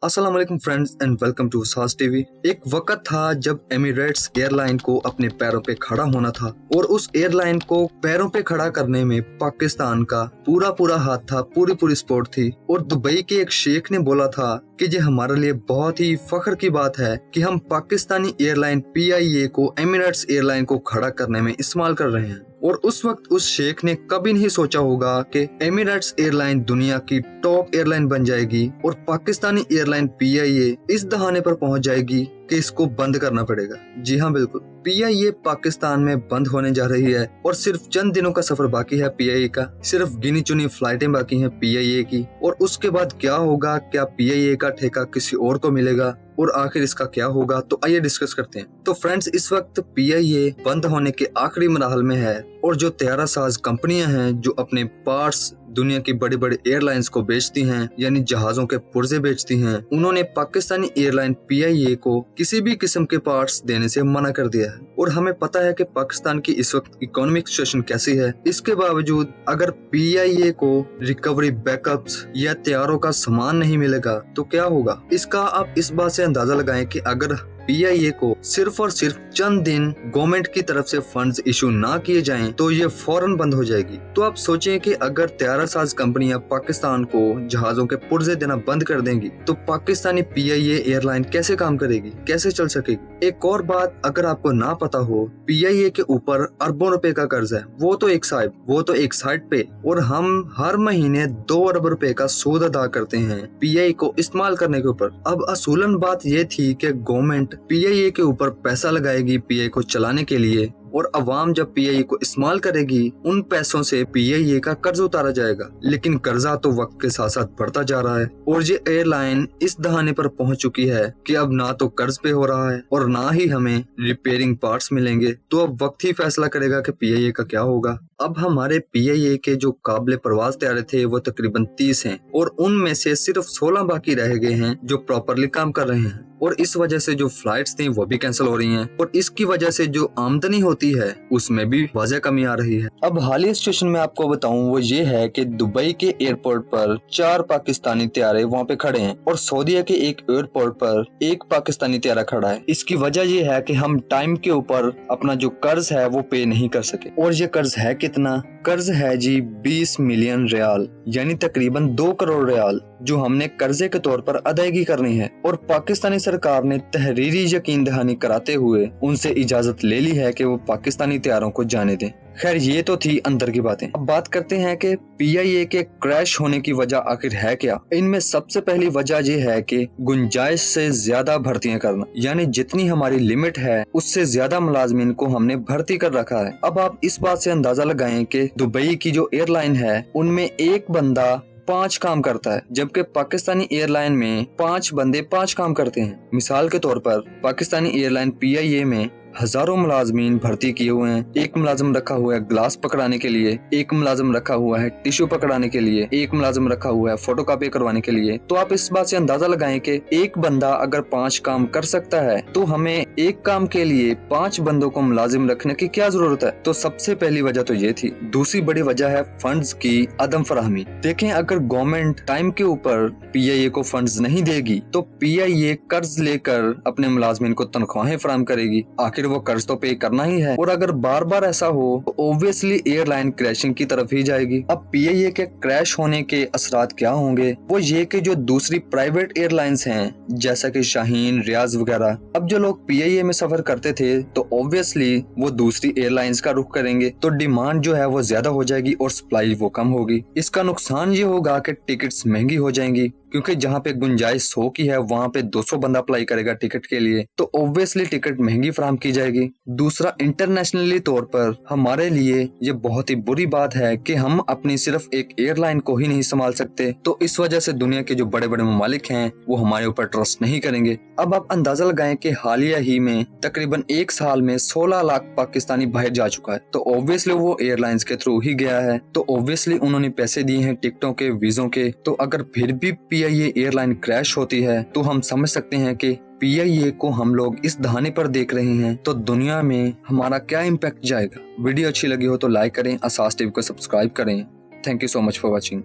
अस्सलाम वालेकुम friends and welcome to सास टीवी। एक वक्त था जब एमिरेट्स एयरलाइन को अपने पैरों पे खड़ा होना था और उस एयरलाइन को पैरों पे खड़ा करने में पाकिस्तान का पूरा हाथ था, पूरी सपोर्ट थी। और दुबई के एक शेख ने बोला था कि ये हमारे लिए बहुत ही फख्र की बात है कि हम पाकिस्तानी एयरलाइन PIA को एमिरेट्स एयरलाइन को खड़ा करने में इस्तेमाल कर रहे हैं। और उस वक्त उस शेख ने कभी नहीं सोचा होगा कि एमिरेट्स एयरलाइन दुनिया की टॉप एयरलाइन बन जाएगी और पाकिस्तानी एयरलाइन PIA इस दहाने पर पहुंच जाएगी कि इसको बंद करना पड़ेगा। जी हाँ, बिल्कुल, PIA पाकिस्तान में बंद होने जा रही है और सिर्फ चंद दिनों का सफर बाकी है PIA का। सिर्फ गिनी चुनी फ्लाइटें बाकी हैं PIA की। और उसके बाद क्या होगा? क्या PIA का ठेका किसी और को मिलेगा और आखिर इसका क्या होगा? तो आइए डिस्कस करते हैं। तो फ्रेंड्स, इस वक्त PIA बंद होने के आखिरी मरहल में है और जो तैयारा साज कंपनियां हैं जो अपने पार्ट्स दुनिया की बड़ी एयरलाइंस को बेचती हैं, यानी जहाजों के पुर्जे बेचती हैं, उन्होंने पाकिस्तानी एयरलाइन PIA को किसी भी किस्म के पार्ट्स देने से मना कर दिया है। और हमें पता है कि पाकिस्तान की इस वक्त इकोनॉमिक सिचुएशन कैसी है। इसके बावजूद अगर PIA को रिकवरी बैकअप्स या तैयारों का सामान नहीं मिलेगा तो क्या होगा? इसका आप इस बात से अंदाजा लगाएं कि अगर PIA को सिर्फ और सिर्फ चंद दिन गवर्नमेंट की तरफ से फंड्स इशू ना किए जाएं तो ये फौरन बंद हो जाएगी। तो आप सोचें कि अगर तैयारा साज कंपनियां पाकिस्तान को जहाजों के पुर्जे देना बंद कर देंगी तो पाकिस्तानी PIA एयरलाइन कैसे काम करेगी, कैसे चल सकेगी? एक और बात अगर आपको ना पता हो, PIA के ऊपर अरबों रुपए का कर्ज है। वो तो एक साइड पे, और हम हर महीने 2 अरब रुपए का सूद अदा करते हैं PIA को इस्तेमाल करने के ऊपर। अब असूलन बात ये थी कि गवर्नमेंट PIA के ऊपर पैसा लगाएगी PIA को चलाने के लिए, और अवाम जब PIA को इस्तेमाल करेगी उन पैसों से PIA का कर्ज उतारा जाएगा। लेकिन कर्जा तो वक्त के साथ साथ बढ़ता जा रहा है और ये एयरलाइन इस दहाने पर पहुंच चुकी है कि अब ना तो कर्ज पे हो रहा है और ना ही हमें रिपेयरिंग पार्ट्स मिलेंगे। तो अब वक्त ही फैसला करेगा कि PIA का क्या होगा। अब हमारे PIA के जो काबिल परवाज तैयारे थे वो तकरीबन 30 हैं और उनमें से सिर्फ 16 बाकी रह गए हैं जो प्रॉपरली काम कर रहे हैं। और इस वजह से जो फ्लाइट्स थी वो भी कैंसिल हो रही हैं और इसकी वजह से जो आमदनी होती है उसमें भी वाज़ह कमी आ रही है। अब हालिया सिचुएशन में आपको बताऊं वो ये है कि दुबई के एयरपोर्ट पर 4 पाकिस्तानी तैयारे वहाँ पे खड़े हैं और सऊदीया के एक एयरपोर्ट पर 1 पाकिस्तानी तैयारा खड़ा है। इसकी वजह ये है कि हम टाइम के ऊपर अपना जो कर्ज है वो पे नहीं कर सके। और ये कर्ज है कितना? कर्ज है जी 20 मिलियन रियाल, यानी तकरीबन 2 करोड़ रियाल, जो हमने कर्जे के तौर पर अदायगी करनी है। और पाकिस्तानी सरकार ने तहरीरी यकीन दहानी कराते हुए उनसे इजाजत ले ली है कि वो पाकिस्तानी तैयारों को जाने दें। खैर, ये तो थी अंदर की बातें। अब बात करते हैं कि PIA के क्रैश होने की वजह आखिर है क्या। इनमें सबसे पहली वजह ये है कि गुंजाइश से ज्यादा भर्तियां करना, यानी जितनी हमारी लिमिट है उससे ज्यादा मुलाजमीन को हमने भर्ती कर रखा है। अब आप इस बात से अंदाजा लगाएं कि दुबई की जो एयरलाइन है उनमें एक बंदा 5 काम करता है, जबकि पाकिस्तानी एयरलाइन में 5 बंदे 5 काम करते हैं। मिसाल के तौर पर पाकिस्तानी एयरलाइन PIA में हजारों मुलाजमीन भर्ती किए हुए हैं। एक मुलाजिम रखा हुआ है ग्लास पकड़ाने के लिए, एक मुलाजिम रखा हुआ है टिश्यू पकड़ाने के लिए, एक मुलाजिम रखा हुआ है फोटोकॉपी करवाने के लिए। तो आप इस बात से अंदाजा लगाएं कि एक बंदा अगर 5 काम कर सकता है तो हमें एक काम के लिए 5 बंदों को मुलाजिम रखने की क्या जरूरत है? तो सबसे पहली वजह तो ये थी। दूसरी बड़ी वजह है फंड्स की अदम फराहमी। देखें, अगर गवर्नमेंट टाइम के ऊपर PIA को फंड्स नहीं देगी तो PIA कर्ज लेकर अपने मुलाजमीन को तनख्वाहें फराहम करेगी। आखिर वो कर्ज तो पे करना ही है, और अगर बार बार ऐसा हो तो ऑब्वियसली एयरलाइन क्रैशिंग की तरफ ही जाएगी। अब PIA के क्रैश होने के असरात क्या होंगे? वो ये कि जो दूसरी प्राइवेट एयरलाइंस हैं जैसा कि शाहीन, रियाज वगैरह, अब जो लोग PIA में सफर करते थे तो ऑब्वियसली वो दूसरी एयरलाइंस का रुख करेंगे, तो डिमांड जो है वो ज्यादा हो जाएगी और सप्लाई वो कम होगी। इसका नुकसान ये होगा कि टिकट्स महंगी हो जाएंगी, क्योंकि जहाँ पे गुंजाइश 100 की है वहाँ पे 200 बंदा अप्लाई करेगा टिकट के लिए, तो ऑब्वियसली टिकट महंगी फराहम की जाएगी। दूसरा, इंटरनेशनली तौर पर हमारे लिए ये बहुत ही बुरी बात है कि हम अपनी सिर्फ एक एयरलाइन को ही नहीं संभाल सकते। तो इस वजह से दुनिया के जो बड़े ममालिक हैं वो हमारे ऊपर ट्रस्ट नहीं करेंगे। अब आप अंदाजा लगाएं कि हालिया ही में तकरीबन 1 साल में 16 लाख पाकिस्तानी बाहर जा चुका है, तो ऑब्वियसली वो एयरलाइंस के थ्रू ही गया है, तो ऑब्वियसली उन्होंने पैसे दिए हैं टिकटों के, वीजों के। तो अगर फिर भी PIA एयरलाइन क्रैश होती है तो हम समझ सकते हैं कि PIA को हम लोग इस दहाने पर देख रहे हैं तो दुनिया में हमारा क्या इम्पैक्ट जाएगा। वीडियो अच्छी लगी हो तो लाइक करें, सास टीवी को सब्सक्राइब करें। Thank you so much for watching.